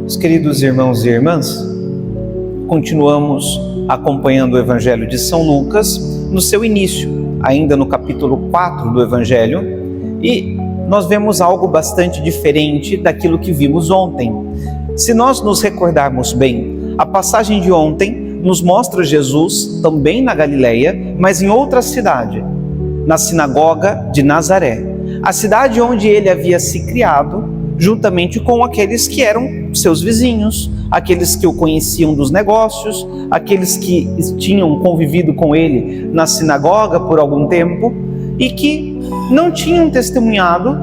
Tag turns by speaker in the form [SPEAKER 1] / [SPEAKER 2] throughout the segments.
[SPEAKER 1] Meus queridos irmãos e irmãs, continuamos acompanhando o Evangelho de São Lucas no seu início, ainda no capítulo 4 do Evangelho, e nós vemos algo bastante diferente daquilo que vimos ontem. Se nós nos recordarmos bem, a passagem de ontem nos mostra Jesus também na Galileia, mas em outra cidade, na sinagoga de Nazaré, a cidade onde ele havia se criado, juntamente com aqueles que eram seus vizinhos, aqueles que o conheciam dos negócios, aqueles que tinham convivido com ele na sinagoga por algum tempo e que não tinham testemunhado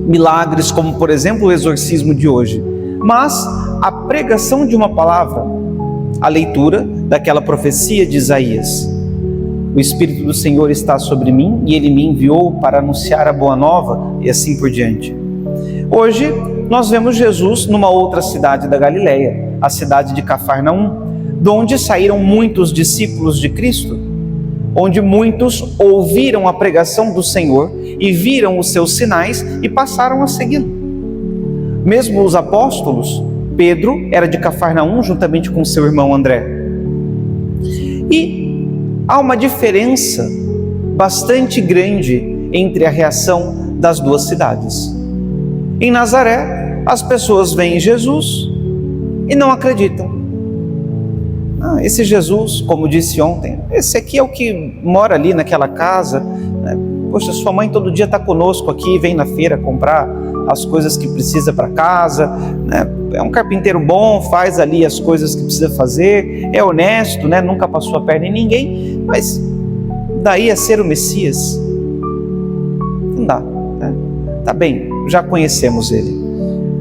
[SPEAKER 1] milagres como, por exemplo, o exorcismo de hoje, mas a pregação de uma palavra, a leitura daquela profecia de Isaías. O Espírito do Senhor está sobre mim e Ele me enviou para anunciar a boa nova e assim por diante. Hoje nós vemos Jesus numa outra cidade da Galileia, a cidade de Cafarnaum, de onde saíram muitos discípulos de Cristo, onde muitos ouviram a pregação do Senhor e viram os seus sinais e passaram a segui-lo. Mesmo os apóstolos, Pedro era de Cafarnaum juntamente com seu irmão André. E há uma diferença bastante grande entre a reação das duas cidades. Em Nazaré, as pessoas veem Jesus e não acreditam. Esse Jesus, como disse ontem, esse aqui é o que mora ali naquela casa, né? Poxa, sua mãe todo dia está conosco aqui, vem na feira comprar as coisas que precisa para casa, né? É um carpinteiro bom, faz ali as coisas que precisa fazer, é honesto, né? Nunca passou a perna em ninguém, mas daí a ser o Messias, não dá, né? Tá bem, já conhecemos ele.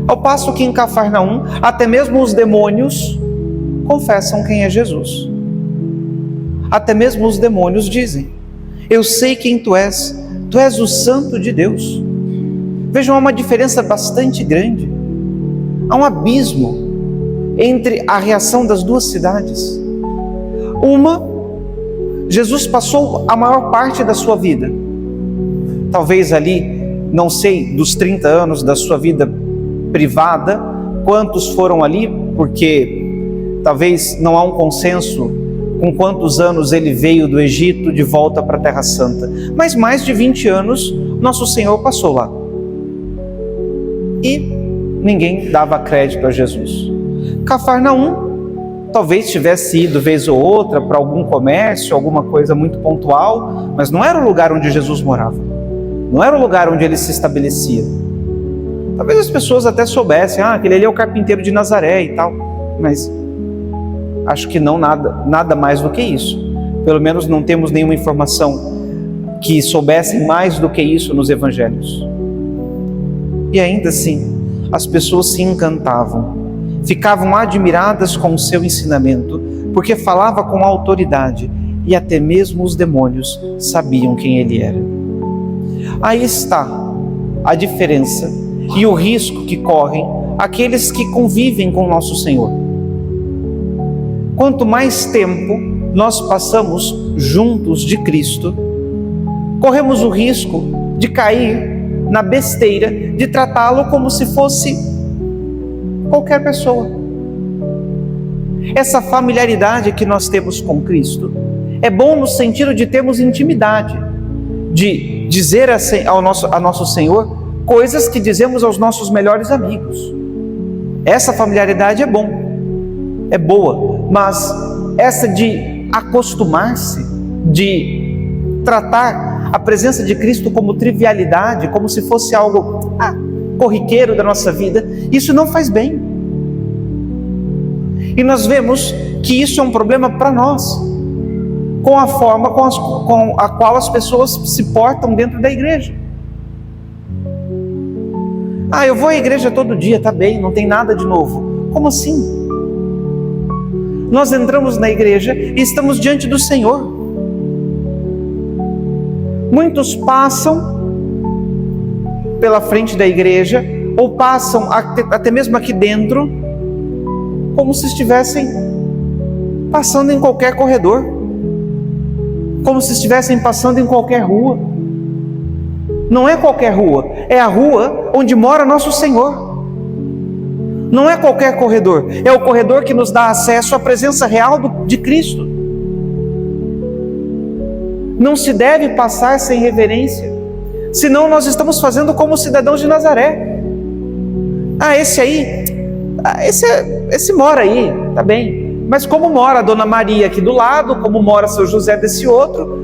[SPEAKER 1] Ao passo que em Cafarnaum, até mesmo os demônios confessam quem é Jesus. Até mesmo os demônios dizem: eu sei quem tu és o Santo de Deus. Vejam, há uma diferença bastante grande, há um abismo entre a reação das duas cidades. Uma, Jesus passou a maior parte da sua vida, talvez ali, não sei, dos 30 anos da sua vida privada, quantos foram ali, porque talvez não há um consenso com quantos anos ele veio do Egito de volta para a Terra Santa, mas mais de 20 anos nosso Senhor passou lá. E ninguém dava crédito a Jesus. Cafarnaum talvez tivesse ido vez ou outra para algum comércio, alguma coisa muito pontual, mas não era o lugar onde Jesus morava. Não era o lugar onde ele se estabelecia. Talvez as pessoas até soubessem, aquele ali é o carpinteiro de Nazaré e tal, mas acho que não nada mais do que isso. Pelo menos não temos nenhuma informação que soubessem mais do que isso nos evangelhos. E ainda assim, as pessoas se encantavam, ficavam admiradas com o seu ensinamento, porque falava com autoridade, e até mesmo os demônios sabiam quem ele era. Aí está a diferença e o risco que correm aqueles que convivem com nosso Senhor. Quanto mais tempo nós passamos juntos de Cristo, corremos o risco de cair na besteira de tratá-lo como se fosse qualquer pessoa. Essa familiaridade que nós temos com Cristo é bom no sentido de termos intimidade, de dizer a nosso Senhor coisas que dizemos aos nossos melhores amigos. Essa familiaridade é boa, mas essa de acostumar-se, de tratar a presença de Cristo como trivialidade, como se fosse algo corriqueiro da nossa vida, isso não faz bem. E nós vemos que isso é um problema para nós, com a forma com a qual as pessoas se portam dentro da igreja. Eu vou à igreja todo dia, tá bem, não tem nada de novo. Como assim? Nós entramos na igreja e estamos diante do Senhor. Muitos passam pela frente da igreja, ou passam até mesmo aqui dentro, como se estivessem passando em qualquer corredor, como se estivessem passando em qualquer rua. Não é qualquer rua, é a rua onde mora nosso Senhor. Não é qualquer corredor, é o corredor que nos dá acesso à presença real de Cristo. Não se deve passar sem reverência, senão nós estamos fazendo como os cidadãos de Nazaré. Esse mora aí, tá bem, mas como mora a Dona Maria aqui do lado, como mora seu José desse outro,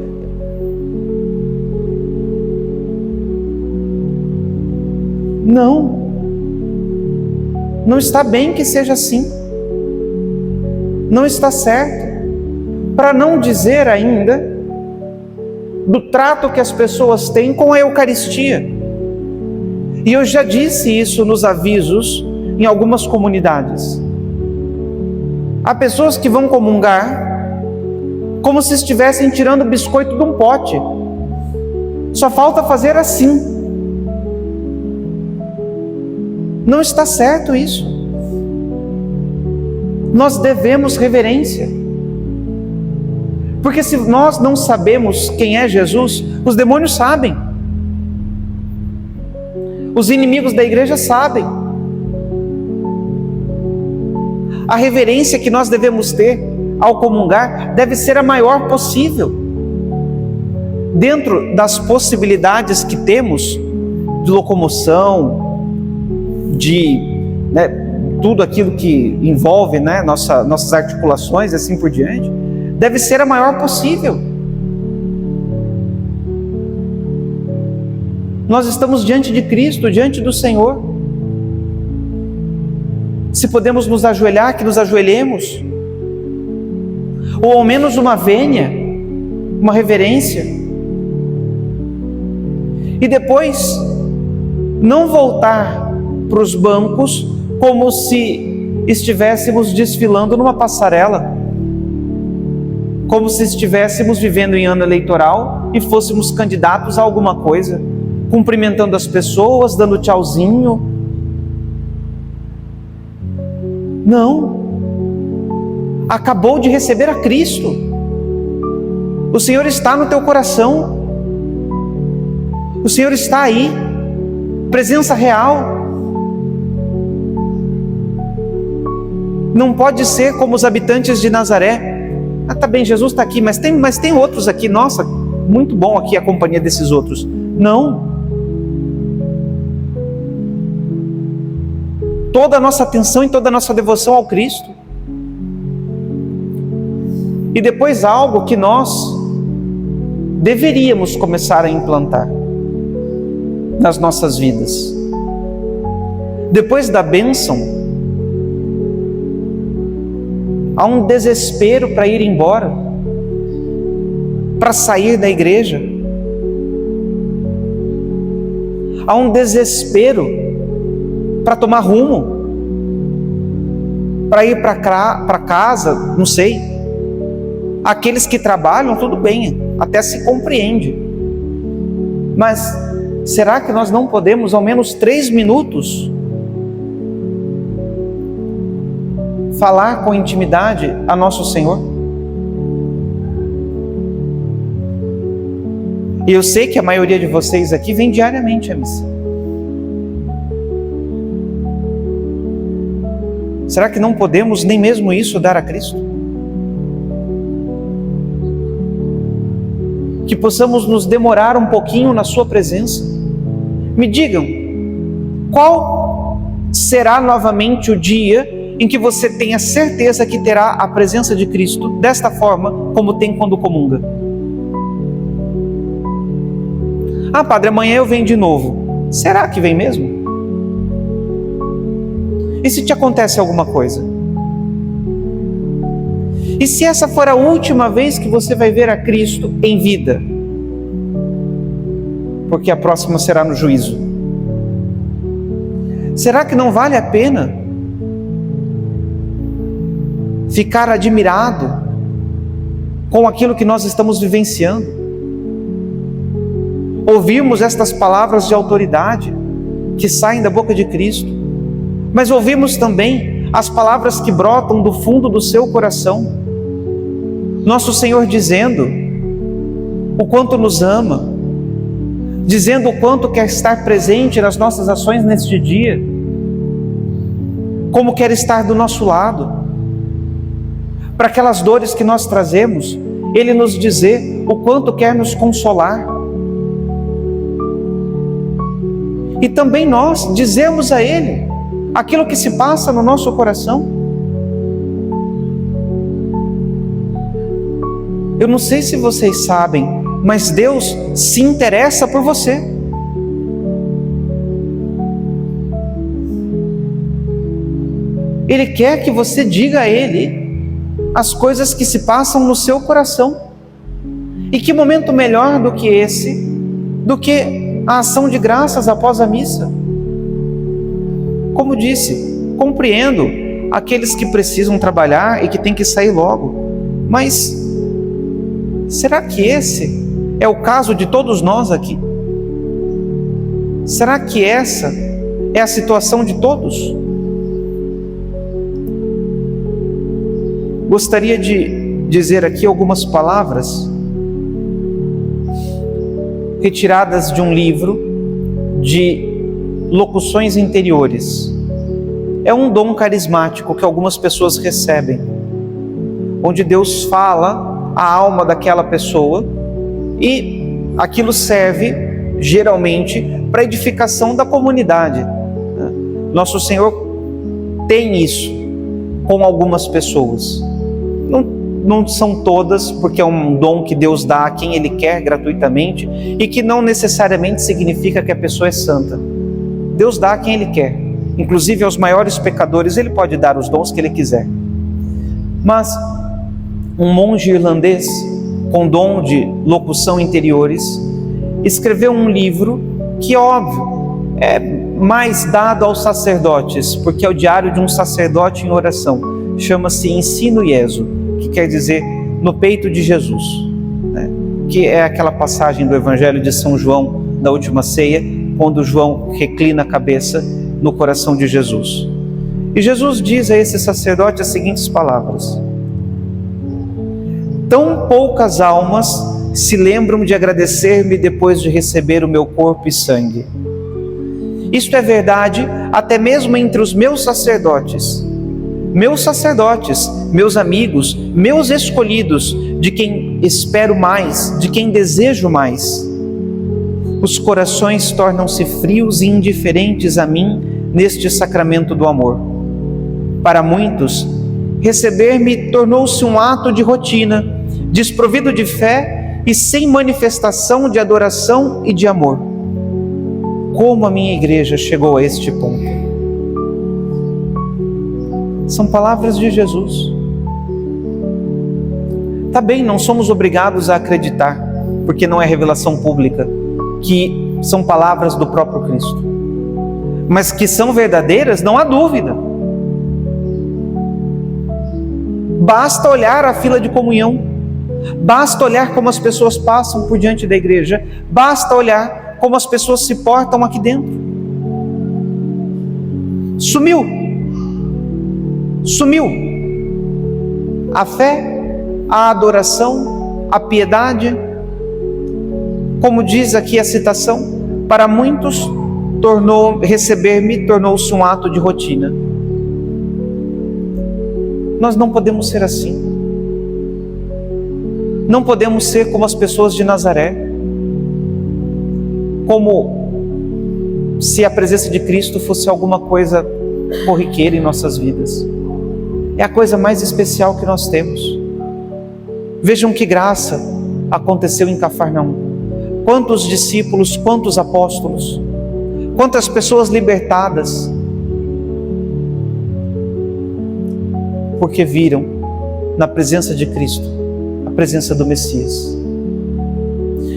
[SPEAKER 1] não está bem que seja assim, não está certo, para não dizer ainda do trato que as pessoas têm com a Eucaristia. E eu já disse isso nos avisos em algumas comunidades. Há pessoas que vão comungar como se estivessem tirando biscoito de um pote, só falta fazer assim. Não está certo isso. Nós devemos reverência. Porque se nós não sabemos quem é Jesus, os demônios sabem. Os inimigos da igreja sabem. A reverência que nós devemos ter ao comungar deve ser a maior possível, dentro das possibilidades que temos de locomoção, de tudo aquilo que envolve nossas articulações e assim por diante, deve ser a maior possível. Nós estamos diante de Cristo, diante do Senhor. Se podemos nos ajoelhar, que nos ajoelhemos, ou ao menos uma vênia, uma reverência, e depois não voltar para os bancos como se estivéssemos desfilando numa passarela, como se estivéssemos vivendo em ano eleitoral e fôssemos candidatos a alguma coisa, cumprimentando as pessoas, dando tchauzinho. Não. Acabou de receber a Cristo. O Senhor está no teu coração. O Senhor está aí. Presença real. Não pode ser como os habitantes de Nazaré. Tá bem, Jesus está aqui, mas tem outros aqui. Nossa, muito bom aqui a companhia desses outros. Não. Toda a nossa atenção e toda a nossa devoção ao Cristo. E depois algo que nós deveríamos começar a implantar nas nossas vidas. Depois da bênção, há um desespero para ir embora, para sair da igreja. Há um desespero para tomar rumo, para ir para casa, não sei. Aqueles que trabalham, tudo bem, até se compreende. Mas será que nós não podemos, ao menos 3 minutos, falar com intimidade a nosso Senhor? E eu sei que a maioria de vocês aqui vem diariamente à missa. Será que não podemos nem mesmo isso dar a Cristo? Que possamos nos demorar um pouquinho na sua presença. Me digam, qual será novamente o dia em que você tenha certeza que terá a presença de Cristo desta forma como tem quando comunga? Padre, amanhã eu venho de novo. Será que vem mesmo? E se te acontece alguma coisa? E se essa for a última vez que você vai ver a Cristo em vida? Porque a próxima será no juízo. Será que não vale a pena ficar admirado com aquilo que nós estamos vivenciando? Ouvirmos estas palavras de autoridade que saem da boca de Cristo, mas ouvimos também as palavras que brotam do fundo do seu coração. Nosso Senhor dizendo o quanto nos ama, dizendo o quanto quer estar presente nas nossas ações neste dia, como quer estar do nosso lado. Para aquelas dores que nós trazemos, Ele nos dizer o quanto quer nos consolar. E também nós dizemos a Ele aquilo que se passa no nosso coração. Eu não sei se vocês sabem, mas Deus se interessa por você. Ele quer que você diga a Ele as coisas que se passam no seu coração. E que momento melhor do que esse, do que a ação de graças após a missa? Como disse, compreendo aqueles que precisam trabalhar e que têm que sair logo, mas será que esse é o caso de todos nós aqui? Será que essa é a situação de todos? Gostaria de dizer aqui algumas palavras retiradas de um livro de locuções interiores. É um dom carismático que algumas pessoas recebem, onde Deus fala a alma daquela pessoa e aquilo serve geralmente para edificação da comunidade. Nosso Senhor tem isso com algumas pessoas. Não são todas, porque é um dom que Deus dá a quem Ele quer gratuitamente e que não necessariamente significa que a pessoa é santa. Deus dá a quem Ele quer, inclusive aos maiores pecadores Ele pode dar os dons que Ele quiser. Mas um monge irlandês com dom de locução interiores escreveu um livro que, óbvio, é mais dado aos sacerdotes, porque é o diário de um sacerdote em oração. Chama-se Ensino Iesu, que quer dizer no peito de Jesus, né? Que é aquela passagem do Evangelho de São João, da última ceia, quando João reclina a cabeça no coração de Jesus. E Jesus diz a esse sacerdote as seguintes palavras: tão poucas almas se lembram de agradecer-me depois de receber o meu corpo e sangue. Isto é verdade até mesmo entre os meus sacerdotes, meus amigos, meus escolhidos, de quem espero mais, de quem desejo mais. Os corações tornam-se frios e indiferentes a mim neste sacramento do amor. Para muitos, receber-me tornou-se um ato de rotina, desprovido de fé e sem manifestação de adoração e de amor. Como a minha igreja chegou a este ponto? São palavras de Jesus. Tá bem, não somos obrigados a acreditar, porque não é revelação pública, que são palavras do próprio Cristo. Mas que são verdadeiras, não há dúvida. Basta olhar a fila de comunhão, basta olhar como as pessoas passam por diante da igreja, basta olhar como as pessoas se portam aqui dentro. Sumiu a fé, a adoração, a piedade. Como diz aqui a citação, para muitos receber-me tornou-se um ato de rotina. Nós não podemos ser assim. Não podemos ser como as pessoas de Nazaré, como se a presença de Cristo fosse alguma coisa corriqueira em nossas vidas. É a coisa mais especial que nós temos. Vejam que graça aconteceu em Cafarnaum. Quantos discípulos, quantos apóstolos, quantas pessoas libertadas, porque viram na presença de Cristo a presença do Messias.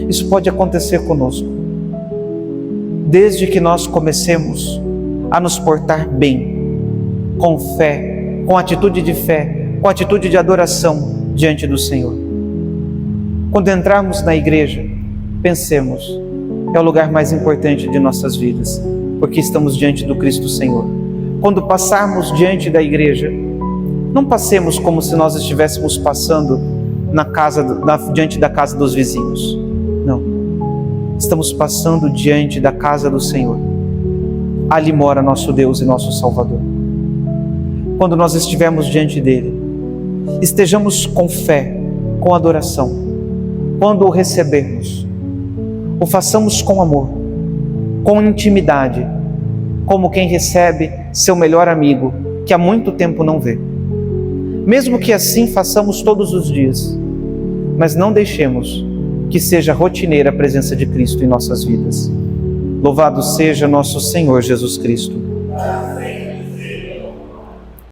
[SPEAKER 1] Isso pode acontecer conosco, desde que nós comecemos a nos portar bem, com fé, com atitude de fé, com atitude de adoração diante do Senhor. Quando entrarmos na igreja, pensemos, é o lugar mais importante de nossas vidas, porque estamos diante do Cristo Senhor. Quando passarmos diante da igreja, não passemos como se nós estivéssemos passando diante da casa dos vizinhos. Não. Estamos passando diante da casa do Senhor. Ali mora nosso Deus e nosso Salvador. quando nós estivermos diante dele, estejamos com fé, com adoração. Quando o recebermos, o façamos com amor, com intimidade, como quem recebe seu melhor amigo, que há muito tempo não vê. Mesmo que assim façamos todos os dias, mas não deixemos que seja rotineira a presença de Cristo em nossas vidas. Louvado seja nosso Senhor Jesus Cristo.